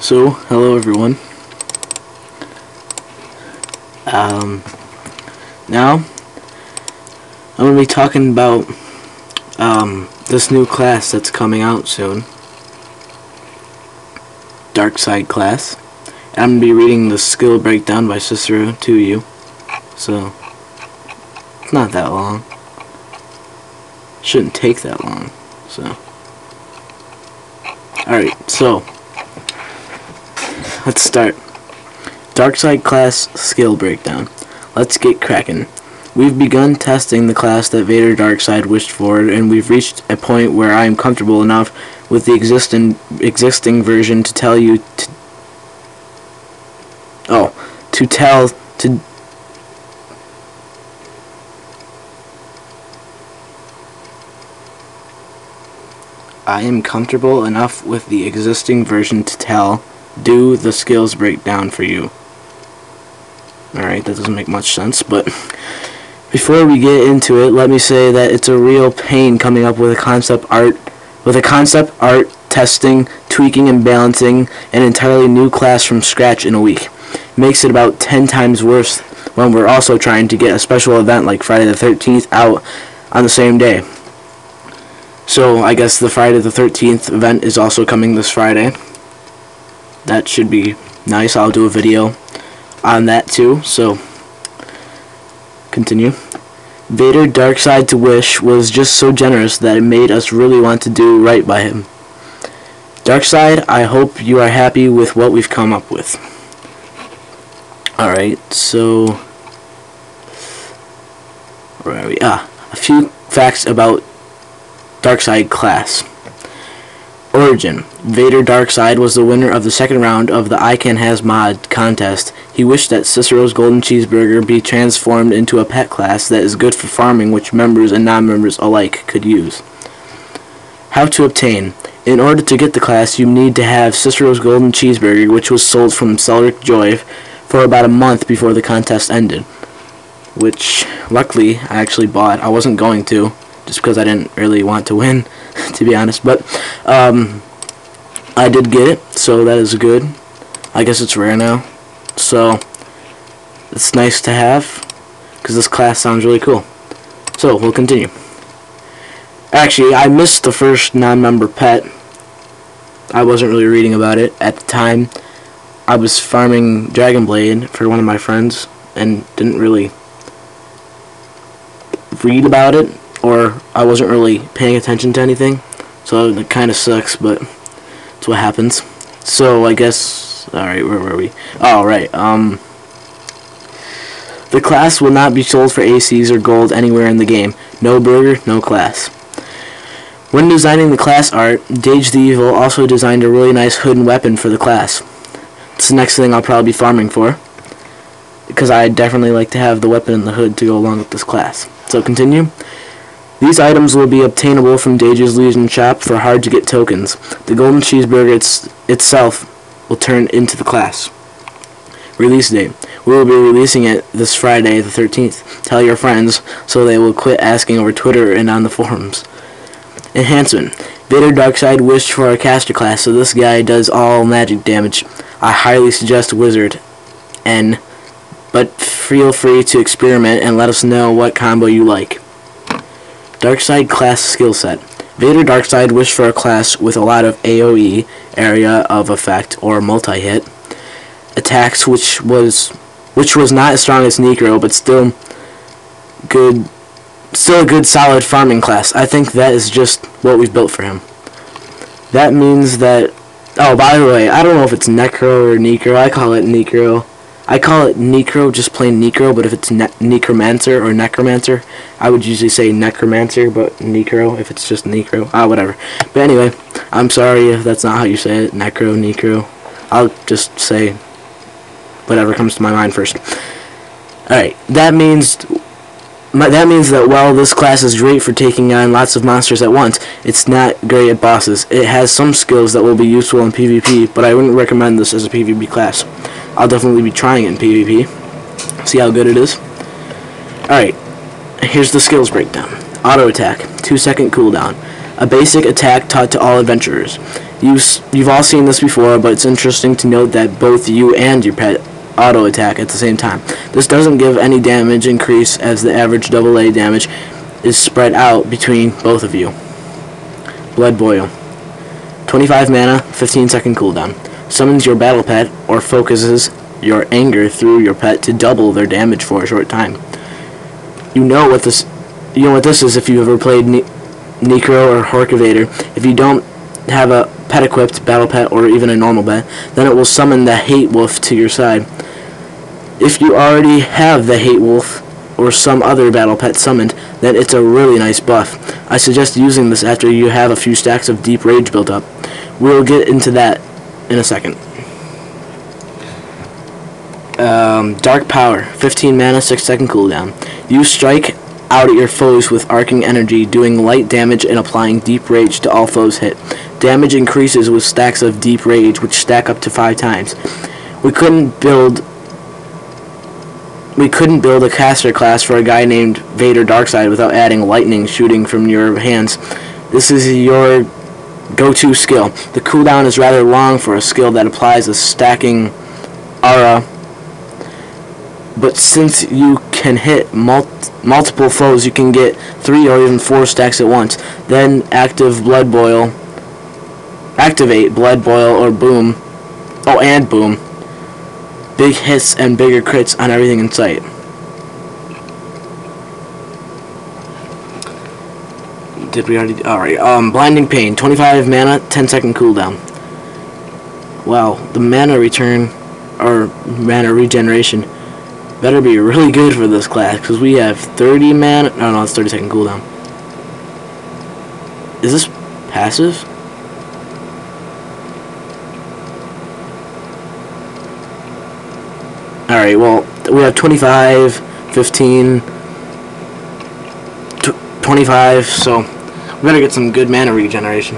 So, hello everyone. Now I'm going to be talking about this new class that's coming out soon, Darkside class. And I'm going to be reading the skill breakdown by Cicero to you, so it's not that long. Shouldn't take that long. So, alright, so let's start. Darkside class skill breakdown. Let's get cracking. We've begun testing the class that Vader Darkside wished for, and we've reached a point where I am comfortable enough with the existing version to tell you I am comfortable enough with the existing version to do the skills breakdown for you. Alright, that doesn't make much sense, but before we get into it, let me say that it's a real pain coming up with a concept art, testing, tweaking, and balancing an entirely new class from scratch in a week. It makes it about 10 times worse when we're also trying to get a special event like Friday the 13th out on the same day. So I guess the Friday the 13th event is also coming this Friday. That should be nice. I'll do a video on that too, so continue. Vader Darkside to Wish was just so generous that it made us really want to do right by him. Darkside, I hope you are happy with what we've come up with. Alright, so where are we? A few facts about Darkside class. Origin. Vader Darkside was the winner of the second round of the I Can Has mod contest. He wished that Cicero's Golden Cheeseburger be transformed into a pet class that is good for farming, which members and non-members alike could use. How to obtain. In order to get the class, you need to have Cicero's Golden Cheeseburger, which was sold from Cellric Joy for about a month before the contest ended. Which, luckily, I actually bought. I wasn't going to, just because I didn't really want to win, to be honest, but I did get it, so that is good. I guess it's rare now, so it's nice to have, because this class sounds really cool. So, we'll continue. Actually, I missed the first non-member pet. I wasn't really reading about it at the time. I was farming Dragonblade for one of my friends, and didn't really read about it, or I wasn't really paying attention to anything, so it kind of sucks, but it's what happens. So I guess, alright, where were we? Oh, right, the class will not be sold for ACs or gold anywhere in the game. No burger, no class. When designing the class art, Dage the Evil also designed a really nice hood and weapon for the class. It's the next thing I'll probably be farming for, because I definitely like to have the weapon and the hood to go along with this class. So continue. These items will be obtainable from Dage's Legion shop for hard-to-get tokens. The Golden Cheeseburger itself will turn into the class. Release date. We will be releasing it this Friday the 13th. Tell your friends so they will quit asking over Twitter and on the forums. Enhancement. Vader Darkside wished for a caster class, so this guy does all magic damage. I highly suggest Wizard N, but feel free to experiment and let us know what combo you like. Darkside class skill set. Vader Darkside wished for a class with a lot of AoE, area of effect, or multi-hit attacks, which was not as strong as Necro, but still a good solid farming class. I think that is just what we've built for him. That means that, oh, by the way, I don't know if it's Necro or Necro. I call it Necro. I call it Necro, just plain Necro, but if it's Necromancer or Necromancer, I would usually say Necromancer, but Necro, if it's just Necro. Whatever. But anyway, I'm sorry if that's not how you say it, Necro. I'll just say whatever comes to my mind first. Alright, that means that while this class is great for taking on lots of monsters at once, it's not great at bosses. It has some skills that will be useful in PvP, but I wouldn't recommend this as a PvP class. I'll definitely be trying it in PvP. See how good it is. Alright, here's the skills breakdown. Auto attack, 2-second cooldown. A basic attack taught to all adventurers. You've all seen this before, but it's interesting to note that both you and your pet auto-attack at the same time. This doesn't give any damage increase, as the average AA damage is spread out between both of you. Blood Boil. 25 mana, 15-second cooldown. Summons your battle pet or focuses your anger through your pet to double their damage for a short time. You know what this is if you've ever played Necro or Hork Vader. If you don't have a pet equipped, battle pet, or even a normal pet, then it will summon the Hate Wolf to your side. If you already have the Hate Wolf or some other battle pet summoned, then it's a really nice buff. I suggest using this after you have a few stacks of Deep Rage built up. We'll get into that in a second. Dark Power, 15 mana, 6-second cooldown. You strike out at your foes with arcing energy, doing light damage and applying Deep Rage to all foes hit. Damage increases with stacks of Deep Rage, which stack up to 5 times. We couldn't build a caster class for a guy named Vader Darkside without adding lightning shooting from your hands. This is your go-to skill. The cooldown is rather long for a skill that applies a stacking aura, but since you can hit multiple foes, you can get 3 or even 4 stacks at once. Then activate Blood Boil or Boom. Oh, and Boom. Big hits and bigger crits on everything in sight. Did we already? Alright, Blinding Pain, 25 mana, 10-second cooldown. Wow, the mana return, or mana regeneration, better be really good for this class, because we have 30 mana, no, it's 30-second cooldown. Is this passive? Alright, well, we have 25, 15, 25, so we better get some good mana regeneration.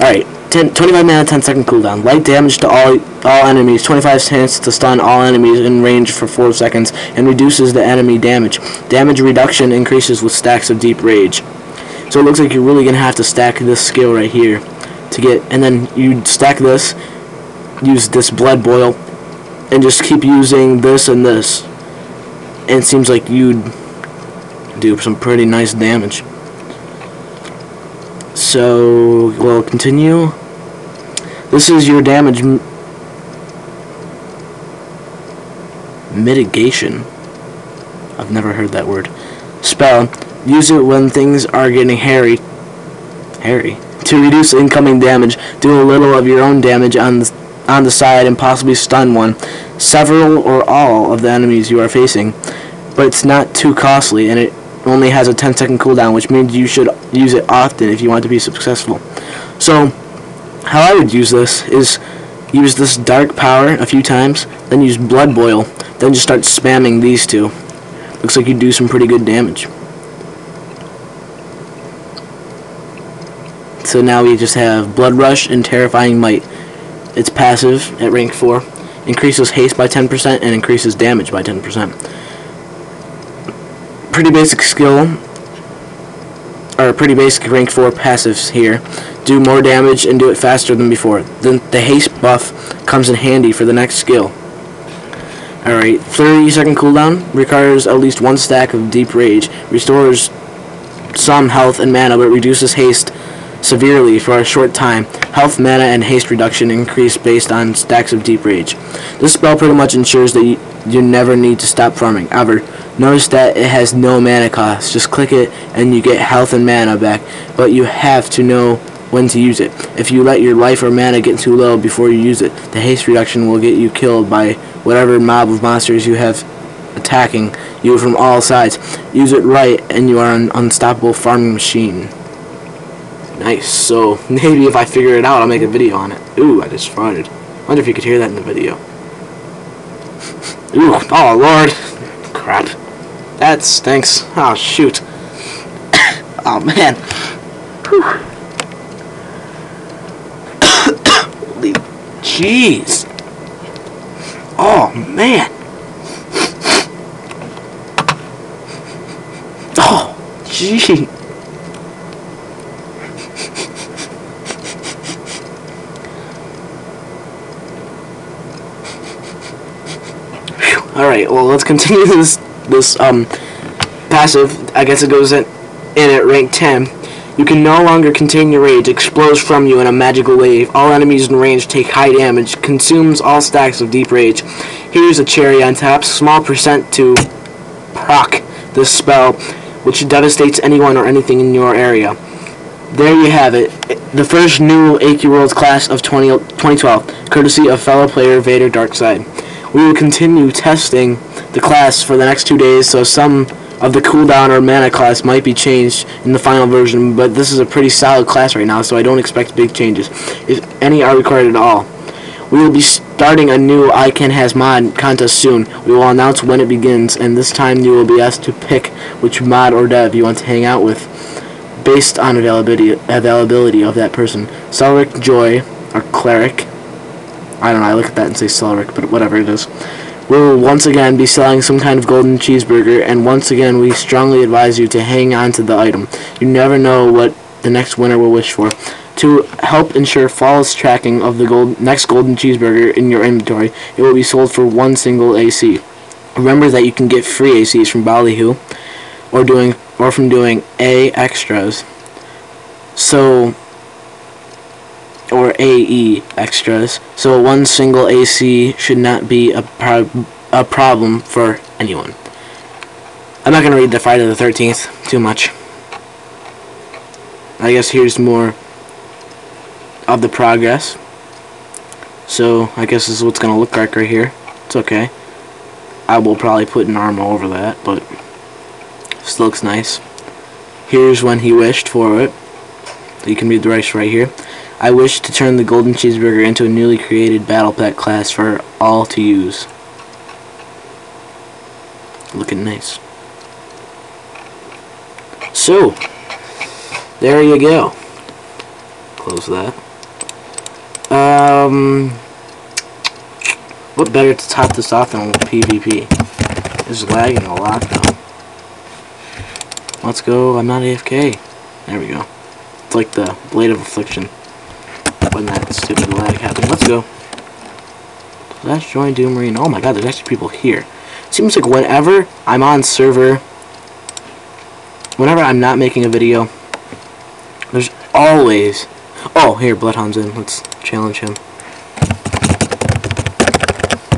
Alright, 25 mana, 10-second cooldown. Light damage to all enemies, 25 chance to stun all enemies in range for 4 seconds, and reduces the enemy damage. Damage reduction increases with stacks of Deep Rage. So it looks like you're really going to have to stack this skill right here to get, and then you stack this, use this Blood Boil, and just keep using this and this. And it seems like you'd do some pretty nice damage. So we'll continue. This is your damage mitigation. I've never heard that word. Spell. Use it when things are getting hairy. To reduce incoming damage. Do a little of your own damage on the side and possibly stun one, several, or all of the enemies you are facing. But it's not too costly, and it only has a 10-second cooldown, which means you should use it often if you want to be successful. So, how I would use this is use this Dark Power a few times, then use Blood Boil, then just start spamming these two. Looks like you do some pretty good damage. So now we just have Blood Rush and Terrifying Might. It's passive at rank 4, increases haste by 10% and increases damage by 10%. Pretty basic skill, or pretty basic rank 4 passives here. Do more damage and do it faster than before. Then the haste buff comes in handy for the next skill. Alright, 30-second cooldown, requires at least 1 stack of Deep Rage, restores some health and mana, but reduces haste severely for a short time. Health, mana, and haste reduction increase based on stacks of Deep Rage. This spell pretty much ensures that you never need to stop farming, ever. Notice that it has no mana cost. Just click it and you get health and mana back, but you have to know when to use it. If you let your life or mana get too low before you use it, the haste reduction will get you killed by whatever mob of monsters you have attacking you from all sides. Use it right and you are an unstoppable farming machine. Nice. So maybe if I figure it out, I'll make a video on it. Ooh, I just farted. Wonder if you could hear that in the video. Ooh, oh lord. Crap. That stinks. Oh shoot. Oh man. Holy jeez. Oh man. Oh gee. Alright, well, let's continue this passive. I guess it goes in at rank 10. You can no longer contain your rage. Explodes from you in a magical wave. All enemies in range take high damage. Consumes all stacks of deep rage. Here's a cherry on top. Small percent to proc this spell, which devastates anyone or anything in your area. There you have it. The first new AQ Worlds class of 2012, courtesy of fellow player Vader Darkside. We will continue testing the class for the next 2 days, so some of the cooldown or mana class might be changed in the final version, but this is a pretty solid class right now, so I don't expect big changes, if any are required at all. We will be starting a new I Can Has mod contest soon. We will announce when it begins, and this time you will be asked to pick which mod or dev you want to hang out with, based on availability of that person. Cleric, Joy, or Cleric. I don't know, I look at that and say Cleric, but whatever it is. We will once again be selling some kind of golden cheeseburger, and once again we strongly advise you to hang on to the item. You never know what the next winner will wish for. To help ensure flawless tracking of the next golden cheeseburger in your inventory, it will be sold for one single AC. Remember that you can get free ACs from Ballyhoo, or from doing A extras. Or AE extras, so one single AC should not be a problem for anyone. I'm not going to read the Friday the 13th too much. I guess here's more of the progress. So I guess this is what's going to look like right here. It's okay. I will probably put an armor over that, but still looks nice. Here's when he wished for it. You can read the rest right here. I wish to turn the golden cheeseburger into a newly created battle pack class for all to use. Looking nice. So, there you go. Close that. What better to top this off than with PvP? It's lagging a lot though. Let's go. I'm not AFK. There we go. It's like the Blade of Affliction when that stupid lag happened. Let's go. Let's join Doom Marine. Oh my god, there's actually people here. Seems like whenever I'm on server, whenever I'm not making a video, there's always... Oh, here, Bloodhound's in. Let's challenge him.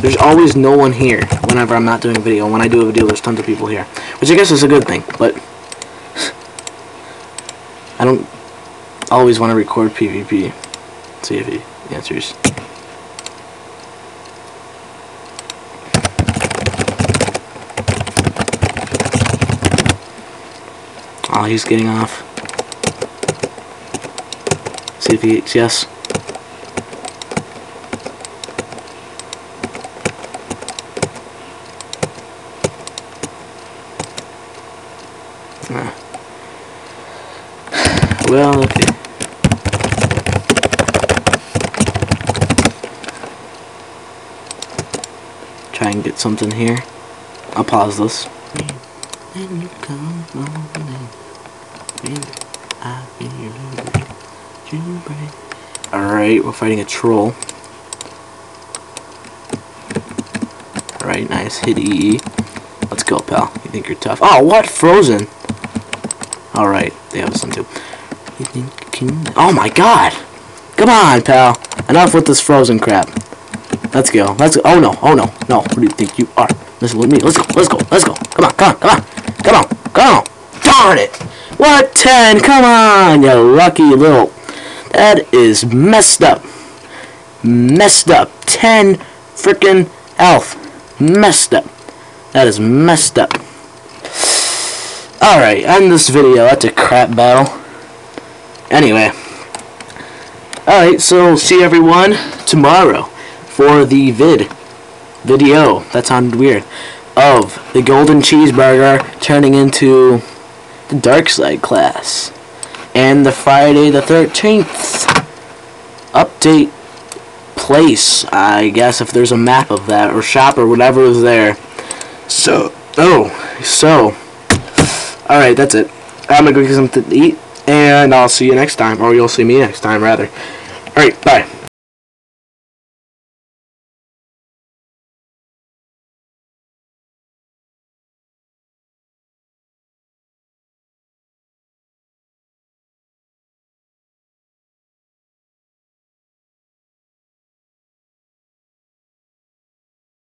There's always no one here whenever I'm not doing a video. When I do a video, there's tons of people here. Which I guess is a good thing, but... I don't always want to record PvP. Let's see if he answers. Oh, he's getting off. See if he eats yes. Well, okay. Try and get something here. I'll pause this. Alright, we're fighting a troll. Alright, nice. Hit EE. Let's go, pal. You think you're tough? Oh, what? Frozen! Alright, they have some too. Oh my god! Come on, pal! Enough with this frozen crap. Let's go. Let's go. Oh no, oh no, no. Who do you think you are? Listen with me. Let's go, let's go, let's go. Come on, come on, come on. Come on, come on. Darn it! What 10? Come on, you lucky little... That is messed up. Messed up. 10 frickin' elf. Messed up. That is messed up. Alright, end this video. That's a crap battle. Anyway. Alright, so see everyone tomorrow for the video. That sounded weird. Of the golden cheeseburger turning into the Darkside class. And the Friday the 13th update place, I guess, if there's a map of that, or shop, or whatever is there. So, alright, that's it. I'm gonna go get something to eat, and I'll see you next time, or you'll see me next time, rather. Alright, bye.